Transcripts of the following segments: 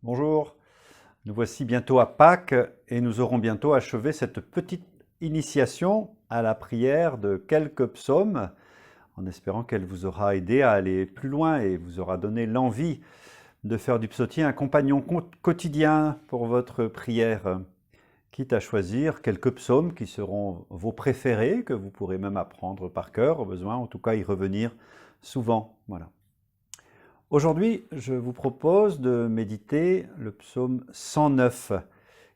Bonjour, nous voici bientôt à Pâques et nous aurons bientôt achevé cette petite initiation à la prière de quelques psaumes, en espérant qu'elle vous aura aidé à aller plus loin et vous aura donné l'envie de faire du psautier un compagnon quotidien pour votre prière, quitte à choisir quelques psaumes qui seront vos préférés, que vous pourrez même apprendre par cœur au besoin, en tout cas y revenir souvent. Voilà. Aujourd'hui, je vous propose de méditer le psaume 109,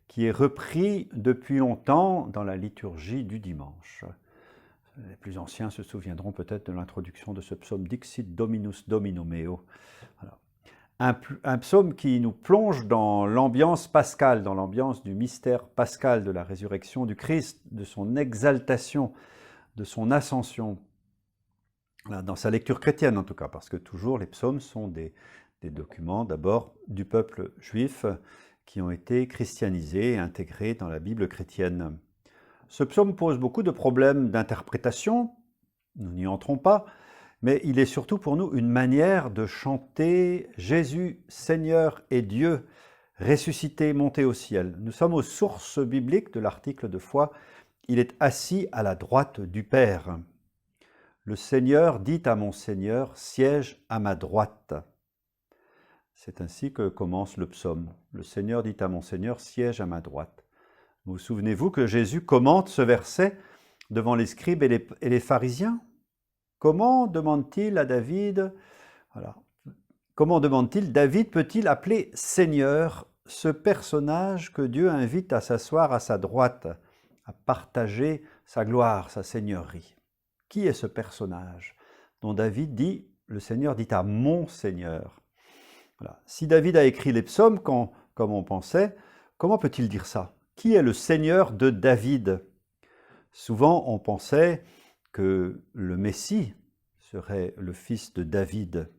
qui est repris depuis longtemps dans la liturgie du dimanche. Les plus anciens se souviendront peut-être de l'introduction de ce psaume « Dixit Dominus Domino meo ». Voilà. Un psaume qui nous plonge dans l'ambiance pascale, dans l'ambiance du mystère pascal de la résurrection du Christ, de son exaltation, de son ascension. Voilà, dans sa lecture chrétienne en tout cas, parce que toujours les psaumes sont des documents d'abord du peuple juif qui ont été christianisés et intégrés dans la Bible chrétienne. Ce psaume pose beaucoup de problèmes d'interprétation, nous n'y entrons pas, mais il est surtout pour nous une manière de chanter Jésus, Seigneur et Dieu, ressuscité, monté au ciel. Nous sommes aux sources bibliques de l'article de foi « Il est assis à la droite du Père ». Le Seigneur dit à mon Seigneur, siège à ma droite. C'est ainsi que commence le psaume. Le Seigneur dit à mon Seigneur, siège à ma droite. Vous souvenez-vous que Jésus commente ce verset devant les scribes et les pharisiens? Comment demande-t-il à David, comment demande-t-il, David peut-il appeler Seigneur ce personnage que Dieu invite à s'asseoir à sa droite, à partager sa gloire, sa seigneurie? Qui est ce personnage dont David dit, le Seigneur dit à mon Seigneur? Voilà. Si David a écrit les psaumes comme on pensait, comment peut-il dire ça? Qui est le Seigneur de David? Souvent on pensait que le Messie serait le fils de David.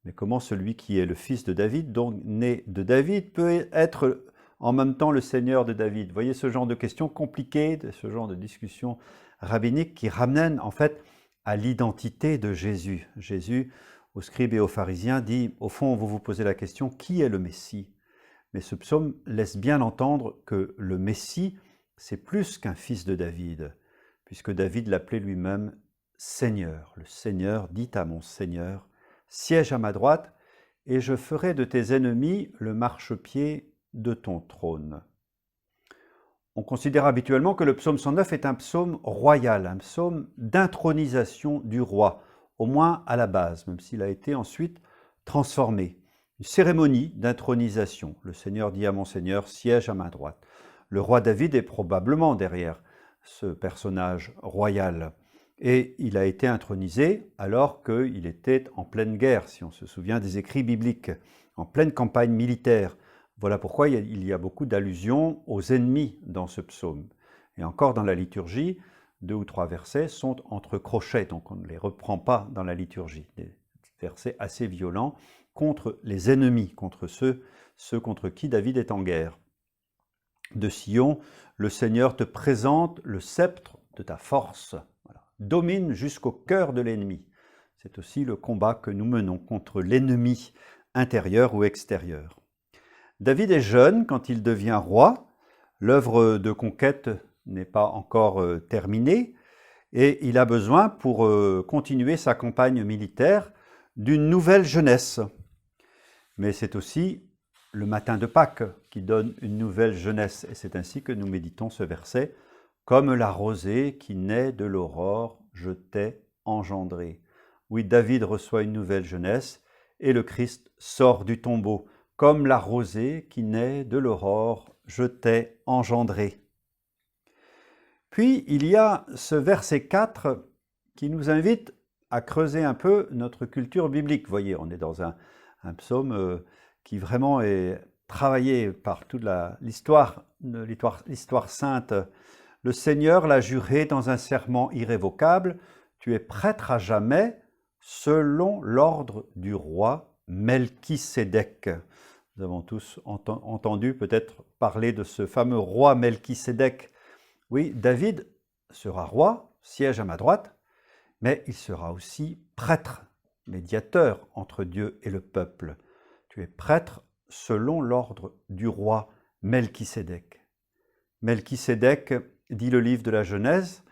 Mais comment celui qui est le fils de David, donc né de David, peut être en même temps le Seigneur de David? Vous voyez ce genre de questions compliquées, ce genre de discussions rabbiniques qui ramènent en fait à l'identité de Jésus. Jésus, aux scribes et aux pharisiens, dit, au fond, vous vous posez la question, qui est le Messie? Mais ce psaume laisse bien entendre que le Messie, c'est plus qu'un fils de David, puisque David l'appelait lui-même Seigneur. Le Seigneur dit à mon Seigneur, siège à ma droite, et je ferai de tes ennemis le marchepied de ton trône. On considère habituellement que le psaume 109 est un psaume royal, un psaume d'intronisation du roi, au moins à la base, même s'il a été ensuite transformé. Une cérémonie d'intronisation. Le Seigneur dit à mon Seigneur, siège à ma droite. Le roi David est probablement derrière ce personnage royal. Et il a été intronisé alors qu'il était en pleine guerre, si on se souvient des écrits bibliques, en pleine campagne militaire. Voilà pourquoi il y a beaucoup d'allusions aux ennemis dans ce psaume. Et encore dans la liturgie, 2 ou 3 versets sont entre crochets, donc on ne les reprend pas dans la liturgie. Des versets assez violents contre les ennemis, contre ceux contre qui David est en guerre. De Sion, le Seigneur te présente le sceptre de ta force. Voilà. Domine jusqu'au cœur de l'ennemi. C'est aussi le combat que nous menons contre l'ennemi intérieur ou extérieur. David est jeune quand il devient roi. L'œuvre de conquête n'est pas encore terminée et il a besoin, pour continuer sa campagne militaire, d'une nouvelle jeunesse. Mais c'est aussi le matin de Pâques qui donne une nouvelle jeunesse. Et c'est ainsi que nous méditons ce verset. « Comme la rosée qui naît de l'aurore, je t'ai engendré. » Oui, David reçoit une nouvelle jeunesse et le Christ sort du tombeau. « Comme la rosée qui naît de l'aurore, je t'ai engendré. » Puis il y a ce verset 4 qui nous invite à creuser un peu notre culture biblique. Vous voyez, on est dans un psaume qui vraiment est travaillé par toute l'histoire sainte. Le Seigneur l'a juré dans un serment irrévocable, tu es prêtre à jamais selon l'ordre du roi Melchisédek. Nous avons tous entendu peut-être parler de ce fameux roi Melchisédek. Oui, David sera roi, siège à ma droite, mais il sera aussi prêtre, médiateur entre Dieu et le peuple. Tu es prêtre selon l'ordre du roi Melchisédek. Melchisédek, dit le livre de la Genèse,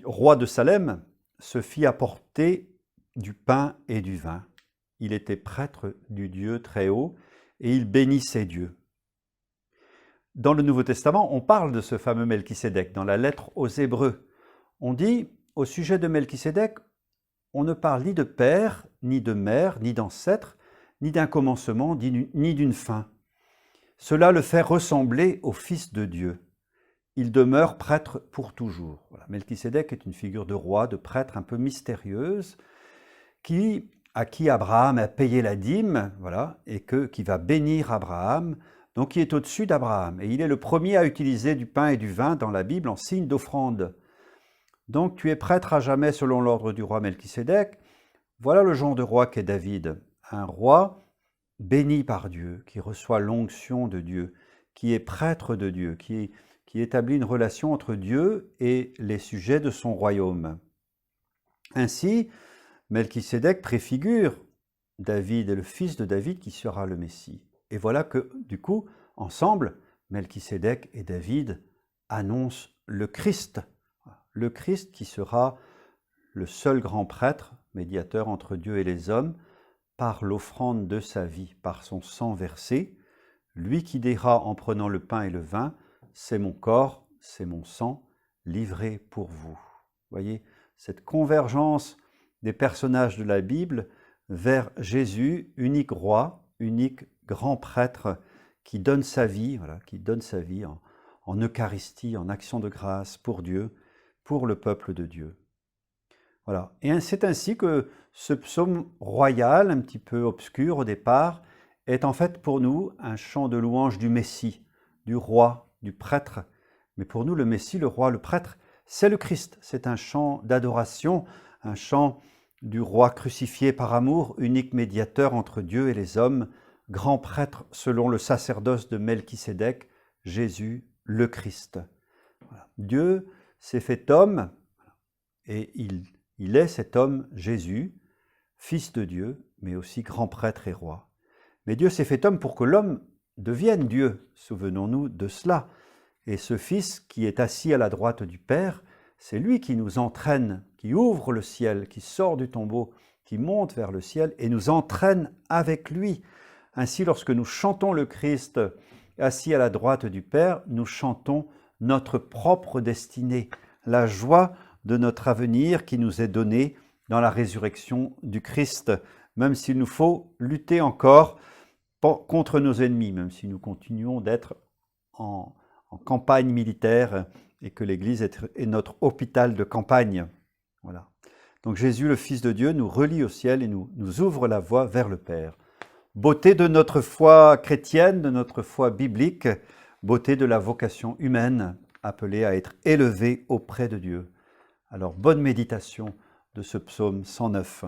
roi de Salem, se fit apporter du pain et du vin. Il était prêtre du Dieu très haut et il bénissait Dieu. Dans le Nouveau Testament, on parle de ce fameux Melchisédek dans la lettre aux Hébreux. On dit, au sujet de Melchisédek, on ne parle ni de père, ni de mère, ni d'ancêtre, ni d'un commencement, ni d'une fin. Cela le fait ressembler au Fils de Dieu. Il demeure prêtre pour toujours. Voilà. Melchisédek est une figure de roi, de prêtre un peu mystérieuse, à qui Abraham a payé la dîme, voilà, et qui va bénir Abraham, donc il est au-dessus d'Abraham. Et il est le premier à utiliser du pain et du vin dans la Bible en signe d'offrande. Donc tu es prêtre à jamais selon l'ordre du roi Melchisédek. Voilà le genre de roi qu'est David, un roi béni par Dieu, qui reçoit l'onction de Dieu, qui est prêtre de Dieu, qui établit une relation entre Dieu et les sujets de son royaume. Ainsi, Melchisédek préfigure David et le fils de David qui sera le Messie. Et voilà que, du coup, ensemble, Melchisédek et David annoncent le Christ qui sera le seul grand prêtre, médiateur entre Dieu et les hommes, par l'offrande de sa vie, par son sang versé, lui qui dira en prenant le pain et le vin, « C'est mon corps, c'est mon sang, livré pour vous ». Voyez, cette convergence des personnages de la Bible vers Jésus, unique roi, unique grand prêtre, qui donne sa vie, en Eucharistie, en action de grâce pour Dieu, pour le peuple de Dieu. Voilà. Et c'est ainsi que ce psaume royal, un petit peu obscur au départ, est en fait pour nous un chant de louange du Messie, du roi, du prêtre. Mais pour nous, le Messie, le roi, le prêtre, c'est le Christ. C'est un chant d'adoration, un chant du roi crucifié par amour, unique médiateur entre Dieu et les hommes, grand prêtre selon le sacerdoce de Melchisédek, Jésus, le Christ. Voilà. Dieu s'est fait homme et il est cet homme, Jésus, fils de Dieu, mais aussi grand prêtre et roi. Mais Dieu s'est fait homme pour que l'homme devienne Dieu, souvenons-nous de cela. Et ce Fils qui est assis à la droite du Père, c'est lui qui nous entraîne, qui ouvre le ciel, qui sort du tombeau, qui monte vers le ciel et nous entraîne avec lui. Ainsi, lorsque nous chantons le Christ assis à la droite du Père, nous chantons notre propre destinée, la joie de notre avenir qui nous est donnée dans la résurrection du Christ, même s'il nous faut lutter encore contre nos ennemis, même si nous continuons d'être en campagne militaire et que l'Église est notre hôpital de campagne. Voilà. Donc Jésus, le Fils de Dieu, nous relie au ciel et nous ouvre la voie vers le Père. Beauté de notre foi chrétienne, de notre foi biblique, beauté de la vocation humaine, appelée à être élevée auprès de Dieu. Alors bonne méditation de ce psaume 109.